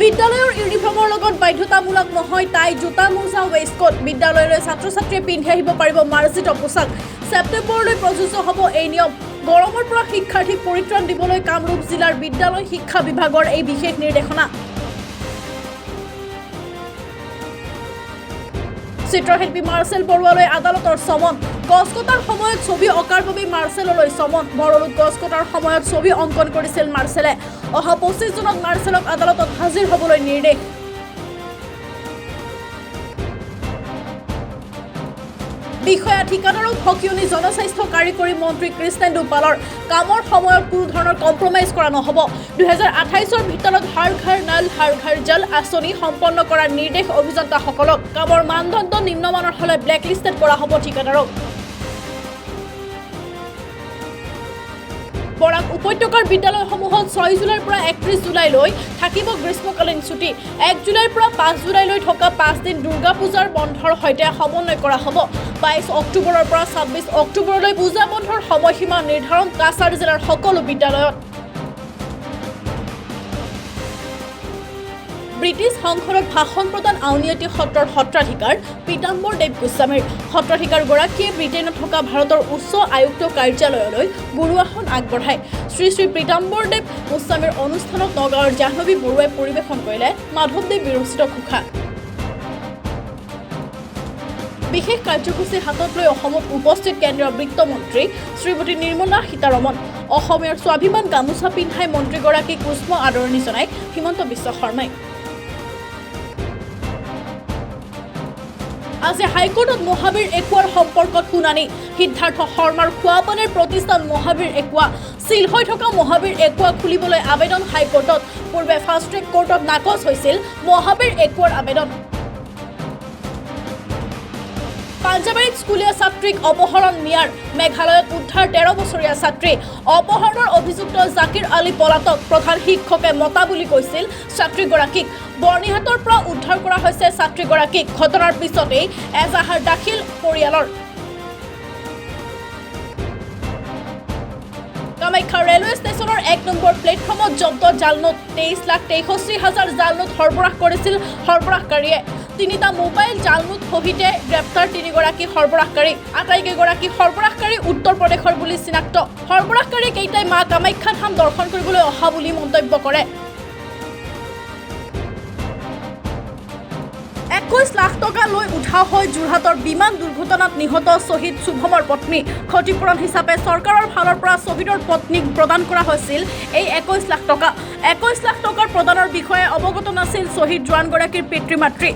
বিদ্যালয়ৰ ইউনিফৰ্মৰ লগত বাধ্যতামূলক নহয় টাই জোতা মোজা ৱেষ্টকোট বিদ্যালয়লৈ ছাত্ৰ-ছাত্ৰীয়ে পিন্ধি আহিব পাৰিব মাৰ্জিত পোছাক ছেপ্টেম্বৰলৈ প্ৰযোজ্য হ'ব এই নিয়ম গৰমৰ পৰা শিক্ষাৰ্থীক পৰিত্ৰাণ দিবলৈ কামৰূপ জিলাৰ বিদ্যালয় শিক্ষা বিভাগৰ এই বিশেষ নিৰ্দেশনা চিত্ৰশিল্পী মাৰ্চেল বৰুৱালৈ আদালতৰ সমন গছ কটাৰ সময়ত ছবি অঁকাৰ বাবে মাৰ্চেললৈ সমন বৰলুত গছ কটাৰ সময়ত ছবি অংকন কৰিছিল মাৰ্চেলে অহা 25 জুনত মাৰ্চেলক আদালতত হাজিৰ হ'বলৈ নিৰ্দেশ বিষয়া ঠিকাদাৰক ফকিয়নি জনস্বাস্থ্য কাৰিকৰী মন্ত্ৰী কৃষ্ণেন্দু পালৰ কামৰ সময়ত কোনো ধৰণৰ কম্প্ৰমাইজ কৰা নহ'ব 2028ৰ ভিতৰত হৰ ঘৰ নল হৰ ঘৰ জল আঁচনি সম্পন্ন কৰাৰ নিৰ্দেশ অভিযন্তাসকলক কামৰ মানদণ্ড নিম্নমানৰ হ'লে ব্লেকলিষ্টেড কৰা হ'ব ঠিকাদাৰক বৰাক উপত্যকাৰ বিদ্যালয়সমূহত 6 জুলাইৰ পৰা 31 জুলাইলৈ থাকিব গ্ৰীষ্মকালীন ছুটি 1 জুলাইৰ পৰা 5 জুলাইলৈ থকা 5 দিন দুৰ্গা পূজাৰ বন্ধৰ সৈতে সমন্বয় কৰা হ'ব 22 অক্টোবৰৰ পৰা 26 অক্টোবৰলৈ পূজা বন্ধৰ সময়সীমা নিৰ্ধাৰণ কাছাৰ জিলাৰ সকলো বিদ্যালয়ত ব্ৰিটিছ সংসদত ভাষণ প্ৰদান আউনীআটী সত্ৰৰ সত্ৰাধিকাৰ পীতাম্বৰ দেৱ গোস্বামীৰ সত্ৰাধিকাৰগৰাকীয়ে ব্ৰিটেইনত থকা ভাৰতৰ উচ্চ আয়ুক্ত কাৰ্যালয়লৈ গুৰুৱাসন আগবঢ়ায় শ্ৰী শ্ৰী পীতাম্বৰ দেৱ গোস্বামীৰ অনুষ্ঠানত নগাঁৱৰ জাহ্নৱী বৰুৱাই পৰিৱেশন কৰিলে মাধৱদেৱ বিৰচিত ঘোষা বিশেষ কাৰ্যসূচী হাতত লৈ অসমত উপস্থিত কেন্দ্ৰীয় বিত্তমন্ত্ৰী শ্ৰীমতী নিৰ্মলা সীতাৰমণ অসমীয়াৰ স্বাভিমান গামোচা পিন্ধাই মন্ত্ৰীগৰাকীক উষ্ম আদৰণি জনায় হিমন্ত বিশ্ব শৰ্মাই আজি হাইকোৰ্টত মহাবীৰ একুৱাৰ সম্পৰ্কত শুনানি সিদ্ধাৰ্থ শৰ্মাৰ খোৱাপানীৰ প্ৰতিষ্ঠান মহাবীৰ একুৱা চিল হৈ থকা মহাবীৰ একুৱা খুলিবলৈ আবেদন হাইকোৰ্টত পূৰ্বে ফাষ্ট ট্ৰেক কোৰ্টত নাকচ হৈছিল মহাবীৰ একুৱাৰ আবেদন পাঞ্জাবাৰীত স্কুলীয়া ছাত্ৰীক অপহৰণ নিয়াৰ মেঘালয়ত উদ্ধাৰ 13 বছৰীয়া ছাত্ৰী অপহৰণৰ অভিযুক্ত জাকিৰ আলী পলাতক প্ৰধান শিক্ষকে মতা বুলি কৈছিল ছাত্ৰীগৰাকীক বৰ্ণিহাটৰ পৰা উদ্ধাৰ কৰা হৈছে ছাত্ৰীগৰাকীক ঘটনাৰ পিছতেই এজাহাৰ দাখিল পৰিয়ালৰ কামাখ্যা ৰেলৱে ষ্টেচনৰ 1 নম্বৰ প্লেটফৰ্মত জব্দ জালনোট 23,63,000 জালনোট সৰবৰাহ কৰিছিল সৰবৰাহকাৰীয়ে 3টা মোবাইল জালনোট সহিতে গ্ৰেপ্তাৰ 3গৰাকী সৰবৰাহকাৰী আটাইকেইগৰাকী সৰবৰাহকাৰী উত্তৰ প্ৰদেশৰ বুলি চিনাক্ত সৰবৰাহকাৰী কেইটাই মা কামাখ্যা ধাম দৰ্শন কৰিবলৈ অহা বুলি মন্তব্য কৰে 21 লাখ টকা লৈ উঠা হয় যোৰহাটৰ বিমান দুৰ্ঘটনাত নিহত শ্বহীদ শুভমৰ পত্নী ক্ষতিপূৰণ হিচাপে চৰকাৰৰ ফালৰ পৰা শ্বহীদৰ পত্নীক প্ৰদান কৰা হৈছিল এই 21 লাখ টকা 21 লাখ টকাৰ প্ৰদানৰ বিষয়ে অৱগত নাছিল শ্বহীদ জোৱানগৰাকীৰ পিতৃ-মাতৃ